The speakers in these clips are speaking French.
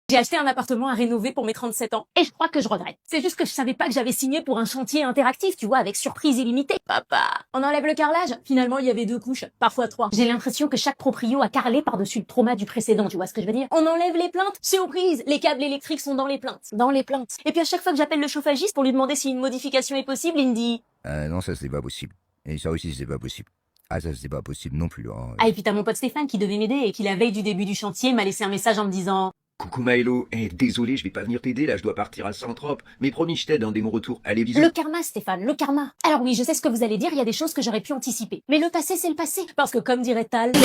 J'ai acheté un appartement à rénover pour mes 37 ans et je crois que je regrette. C'est juste que je savais pas que j'avais signé pour un chantier interactif, tu vois, avec surprise illimitée. Papa, on enlève le carrelage. Finalement, il y avait 2 couches, parfois 3. J'ai l'impression que chaque proprio a carrelé par-dessus le trauma du précédent, tu vois ce que je veux dire? On enlève les plaintes, surprise, les câbles électriques sont dans les plaintes. Dans les plaintes. Et puis à chaque fois que j'appelle le chauffagiste pour lui demander si une modification est possible, il me dit... Non, ça c'est pas possible. Et ça aussi c'est pas possible. Ah, ça c'est pas possible non plus. Hein. Ah, et puis t'as mon pote Stéphane qui devait m'aider et qui la veille du début du chantier m'a laissé un message en me disant... Coucou Maëlo, désolé, je vais pas venir t'aider là, je dois partir à Saint-Trope. Mais promis, je t'aide dès mon retour. Allez, bisous. Le karma, Stéphane, le karma. Alors oui, je sais ce que vous allez dire, il y a des choses que j'aurais pu anticiper. Mais le passé, c'est le passé. Parce que comme dirait Tal... Le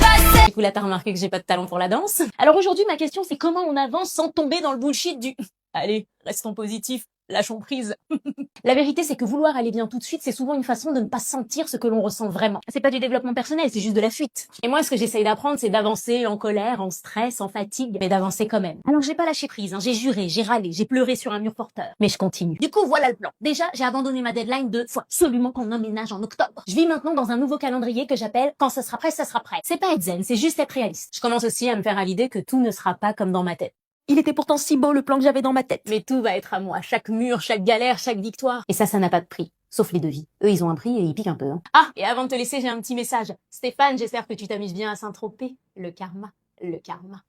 passé, du coup, là, t'as remarqué que j'ai pas de talent pour la danse. Alors aujourd'hui, ma question, c'est comment on avance sans tomber dans le bullshit du... Allez, restons positifs, lâchons prise. La vérité, c'est que vouloir aller bien tout de suite, c'est souvent une façon de ne pas sentir ce que l'on ressent vraiment. C'est pas du développement personnel, c'est juste de la fuite. Et moi, ce que j'essaye d'apprendre, c'est d'avancer en colère, en stress, en fatigue, mais d'avancer quand même. Alors j'ai pas lâché prise, hein. J'ai juré, j'ai râlé, j'ai pleuré sur un mur porteur. Mais je continue. Du coup, voilà le plan. Déjà, j'ai abandonné ma deadline de faut absolument qu'on emménage en octobre. Je vis maintenant dans un nouveau calendrier que j'appelle quand ça sera prêt, ça sera prêt. C'est pas être zen, c'est juste être réaliste. Je commence aussi à me faire à l'idée que tout ne sera pas comme dans ma tête. Il était pourtant si beau le plan que j'avais dans ma tête. Mais tout va être à moi, chaque mur, chaque galère, chaque victoire. Et ça n'a pas de prix. Sauf les devis. Eux, ils ont un prix et ils piquent un peu. Hein. Ah, et avant de te laisser, j'ai un petit message. Stéphane, j'espère que tu t'amuses bien à Saint-Tropez. Le karma, le karma.